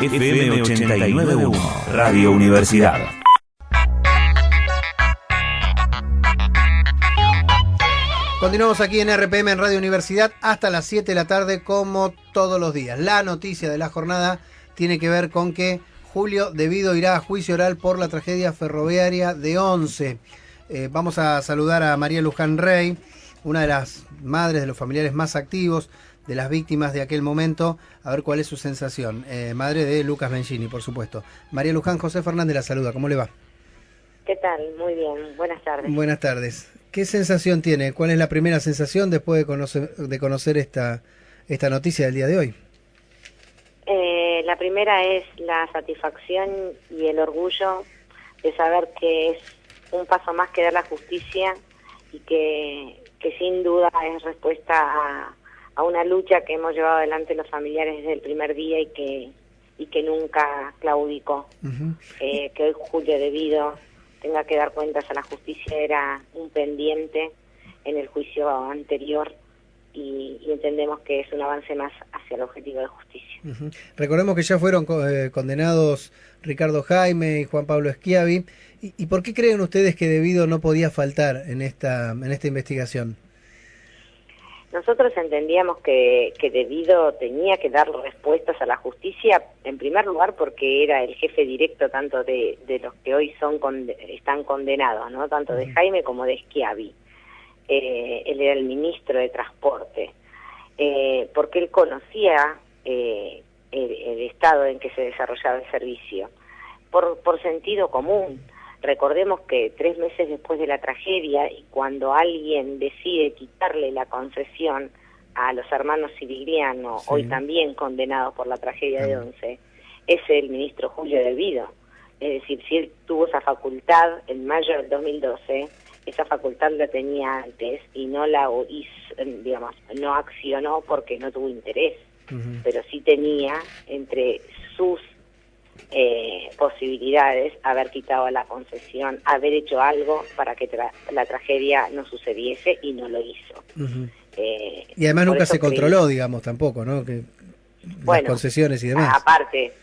FM 89.1, Radio Universidad. Continuamos aquí en RPM en Radio Universidad hasta las 7 de la tarde como todos los días. La noticia de la jornada tiene que ver con que Julio Devido irá a juicio oral por la tragedia ferroviaria de Once. Vamos a saludar a María Luján Rey, una de las madres de los familiares más activos de las víctimas de aquel momento, a ver cuál es su sensación. Madre de Lucas Mengini, por supuesto. María Luján, José Fernández la saluda, ¿cómo le va? ¿Qué tal? Muy bien, buenas tardes. Buenas tardes. ¿Qué sensación tiene? ¿Cuál es la primera sensación después de conocer esta noticia del día de hoy? La primera es la satisfacción y el orgullo de saber que es un paso más que dar la justicia y que sin duda es respuesta a una lucha que hemos llevado adelante los familiares desde el primer día y que nunca claudicó. Que hoy Julio Devido tenga que dar cuentas a la justicia era un pendiente en el juicio anterior y entendemos que es un avance más hacia el objetivo de justicia. Recordemos que ya fueron condenados Ricardo Jaime y Juan Pablo Schiavi. ¿Y por qué creen ustedes que Devido no podía faltar en esta investigación? Nosotros entendíamos que Devido tenía que dar respuestas a la justicia, en primer lugar porque era el jefe directo tanto de los que hoy están condenados, ¿no? Tanto de Jaime como de Schiavi. Él era el ministro de Transporte, porque él conocía el estado en que se desarrollaba el servicio, por sentido común. Recordemos que 3 meses después de la tragedia, y cuando alguien decide quitarle la concesión a los hermanos Sirigliano, hoy también condenados por la tragedia de Once, es el ministro Julio Devido. Es decir, si él tuvo esa facultad en mayo del 2012, esa facultad la tenía antes y no la hizo, digamos, no accionó porque no tuvo interés, pero sí tenía entre sus posibilidades haber quitado la concesión, haber hecho algo para que la tragedia no sucediese y no lo hizo. Y además nunca se controló, digamos, tampoco, ¿no? Que las concesiones y demás. Aparte,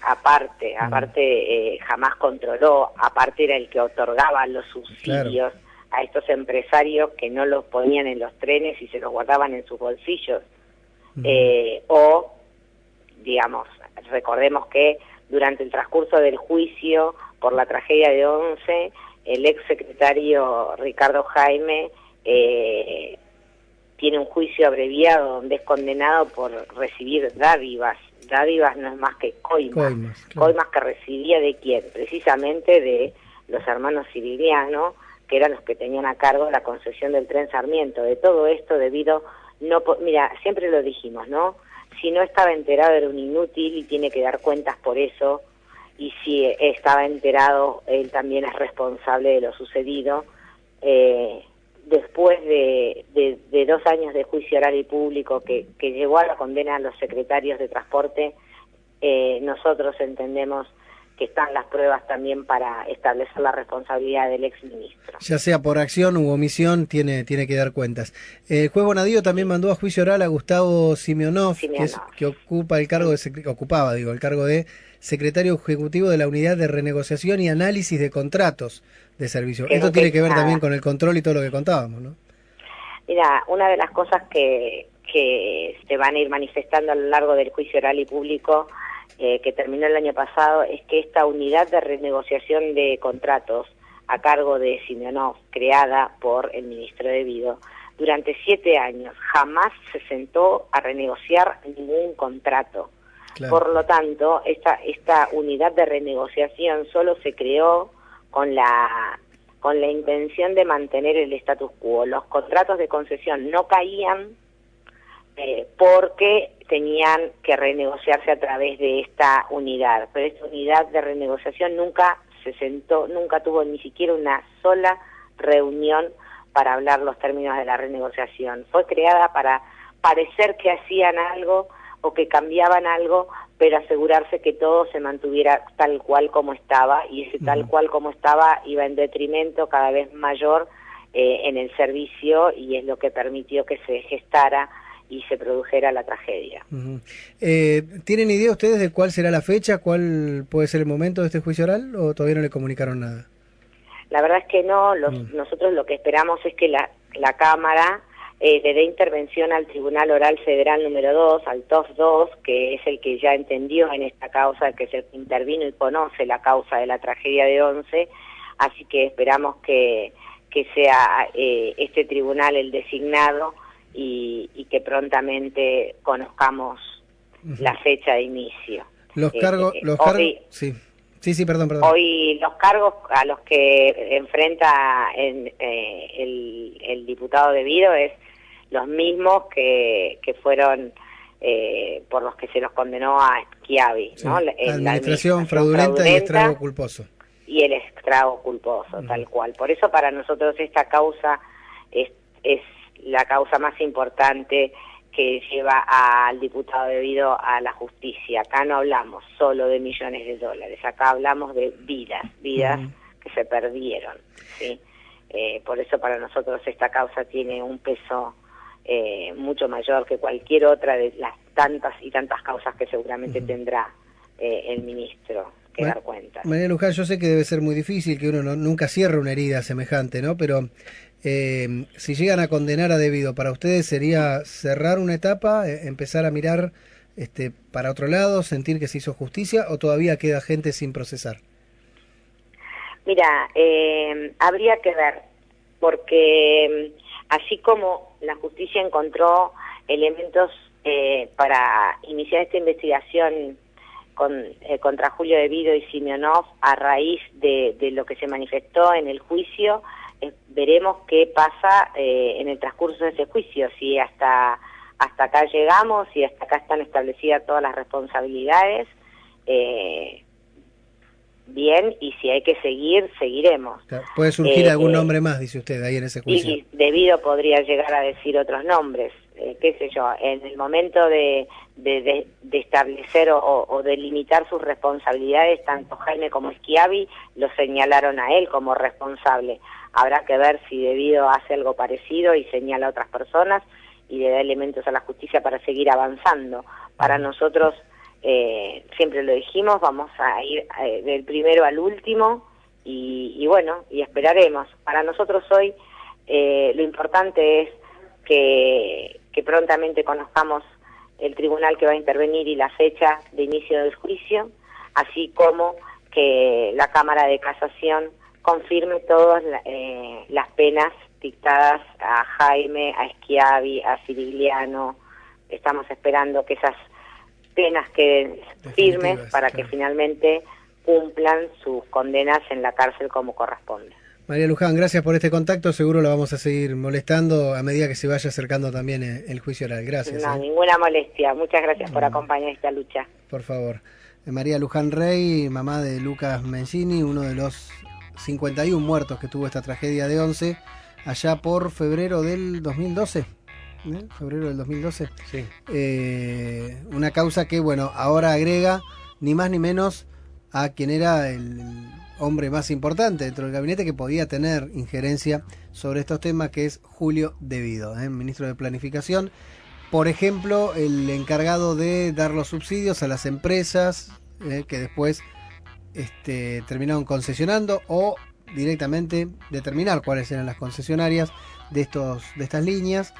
jamás controló, aparte era el que otorgaba los subsidios a estos empresarios que no los ponían en los trenes y se los guardaban en sus bolsillos. O, digamos, recordemos que durante el transcurso del juicio por la tragedia de Once, el ex secretario Ricardo Jaime tiene un juicio abreviado donde es condenado por recibir dádivas. Dádivas no es más que coimas. Coimas que recibía ¿de quién? Precisamente de los hermanos Sirigliano, que eran los que tenían a cargo la concesión del tren Sarmiento. De todo esto Devido mira, siempre lo dijimos, ¿no? Si no estaba enterado era un inútil y tiene que dar cuentas por eso, y si estaba enterado él también es responsable de lo sucedido. Después de 2 años de juicio oral y público que llegó a la condena a los secretarios de transporte, nosotros entendemos que están las pruebas también para establecer la responsabilidad del exministro. Ya sea por acción u omisión, tiene que dar cuentas. El juez Bonadío también mandó a juicio oral a Gustavo Simeonov, que ocupa el cargo el cargo de secretario ejecutivo de la Unidad de Renegociación y Análisis de Contratos de Servicio. Esto tiene que ver también con el control y todo lo que contábamos, ¿no? Mira, una de las cosas que se van a ir manifestando a lo largo del juicio oral y público que terminó el año pasado, es que esta unidad de renegociación de contratos a cargo de Simeonov, creada por el ministro Devido, durante 7 años jamás se sentó a renegociar ningún contrato. Por lo tanto, esta unidad de renegociación solo se creó con la intención de mantener el status quo. Los contratos de concesión no caían porque tenían que renegociarse a través de esta unidad, pero esta unidad de renegociación nunca se sentó, nunca tuvo ni siquiera una sola reunión para hablar los términos de la renegociación. Fue creada para parecer que hacían algo o que cambiaban algo, pero asegurarse que todo se mantuviera tal cual como estaba, y ese tal cual como estaba iba en detrimento cada vez mayor en el servicio, y es lo que permitió que se gestara se produjera la tragedia. ¿Tienen idea ustedes de cuál será la fecha, cuál puede ser el momento de este juicio oral, o todavía no le comunicaron nada? La verdad es que no, nosotros lo que esperamos es que la Cámara le dé intervención al Tribunal Oral Federal número 2, al TOF 2, que es el que ya entendió en esta causa, que es el que intervino y conoce la causa de la tragedia de Once, así que esperamos que sea este tribunal el designado y que prontamente conozcamos la fecha de inicio. Los cargos, sí, perdón. Hoy los cargos a los que enfrenta el diputado Devido es los mismos que fueron por los que se los condenó a Schiavi, ¿no? La administración fraudulenta y estrago culposo. Y el estrago culposo, tal cual. Por eso para nosotros esta causa es la causa más importante que lleva al diputado Devido a la justicia. Acá no hablamos solo de millones de dólares, acá hablamos de vidas que se perdieron, ¿sí? Por eso para nosotros esta causa tiene un peso mucho mayor que cualquier otra de las tantas y tantas causas que seguramente tendrá el ministro que dar cuenta. María Luján, yo sé que debe ser muy difícil, que uno nunca cierra una herida semejante, ¿no? Pero si llegan a condenar a Devido, ¿para ustedes sería cerrar una etapa, empezar a mirar para otro lado, sentir que se hizo justicia, o todavía queda gente sin procesar? Mira, habría que ver, porque así como la justicia encontró elementos para iniciar esta investigación contra Julio Devido y Simeonov a raíz de lo que se manifestó en el juicio, veremos qué pasa en el transcurso de ese juicio, si hasta acá llegamos, si hasta acá están establecidas todas las responsabilidades, bien, y si hay que seguir, seguiremos. Claro, puede surgir algún nombre más, dice usted, ahí en ese juicio. Y Devido podría llegar a decir otros nombres, qué sé yo, en el momento de establecer o de limitar sus responsabilidades, tanto Jaime como Schiavi lo señalaron a él como responsable. Habrá que ver si Devido hace algo parecido y señala a otras personas y le da elementos a la justicia para seguir avanzando. Para nosotros, siempre lo dijimos, vamos a ir del primero al último y bueno, y esperaremos. Para nosotros hoy lo importante es que prontamente conozcamos el tribunal que va a intervenir y la fecha de inicio del juicio, así como que la Cámara de Casación confirme todas las penas dictadas a Jaime, a Schiavi, a Cirigliano. Estamos esperando que esas penas queden firmes para que finalmente cumplan sus condenas en la cárcel como corresponde. María Luján, gracias por este contacto, seguro lo vamos a seguir molestando a medida que se vaya acercando también el juicio oral. Gracias. No, ninguna molestia, muchas gracias por acompañar esta lucha. Por favor. María Luján Rey, mamá de Lucas Mencini, uno de los 51 muertos que tuvo esta tragedia de Once, allá por febrero del 2012. Febrero del 2012. Sí. Una causa que, bueno, ahora agrega ni más ni menos a quien era el hombre más importante dentro del gabinete que podía tener injerencia sobre estos temas, que es Julio Devido, ministro de Planificación. Por ejemplo, el encargado de dar los subsidios a las empresas que después terminaron concesionando, o directamente determinar cuáles eran las concesionarias de estas líneas.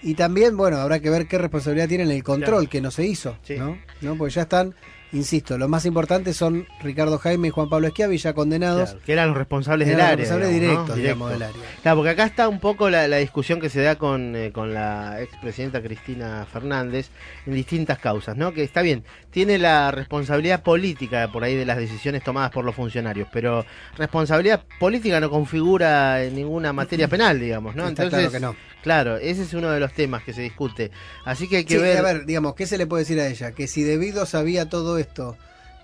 Y también, bueno, habrá que ver qué responsabilidad tienen el control que no se hizo, sí. ¿no? Porque ya están, insisto, los más importantes son Ricardo Jaime y Juan Pablo Schiavi, ya condenados. Claro, que eran los responsables del área. Responsables digamos, directos del área. Claro, porque acá está un poco la discusión que se da con la expresidenta Cristina Fernández en distintas causas, ¿no? Que está bien, tiene la responsabilidad política por ahí de las decisiones tomadas por los funcionarios, pero responsabilidad política no configura en ninguna materia penal, digamos, ¿no? Está Entonces, claro que no. Claro, ese es uno de los temas que se discute. Así que hay que Sí, ver... a ver, digamos, ¿qué se le puede decir a ella? Que si Devido sabía todo esto,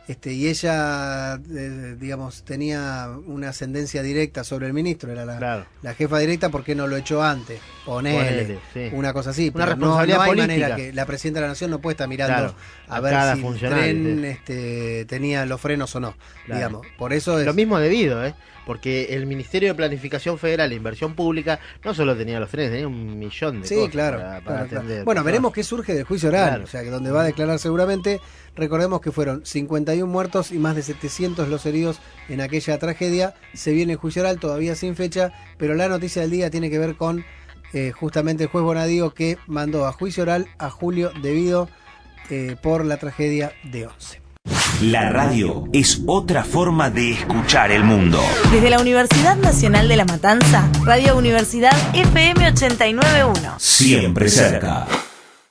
y ella, digamos, tenía una ascendencia directa sobre el ministro, era la jefa directa, ¿por qué no lo echó antes? Ponele, sí. Una cosa así. Una responsabilidad no hay política. manera que la presidenta de la Nación no puede estar mirando a ver cada si el tren tenía los frenos o no, digamos. Por eso es... Lo mismo Devido, porque el Ministerio de Planificación Federal e Inversión Pública no solo tenía los frenes, tenía 1 millón de cosas para atender. Bueno, veremos qué surge del juicio oral, Claro. o sea, que donde va a declarar seguramente. Recordemos que fueron 51 muertos y más de 700 los heridos en aquella tragedia. Se viene el juicio oral, todavía sin fecha, pero la noticia del día tiene que ver con justamente el juez Bonadío, que mandó a juicio oral a Julio De Vido por la tragedia de Once. La radio es otra forma de escuchar el mundo. Desde la Universidad Nacional de La Matanza, Radio Universidad FM 89.1. Siempre cerca.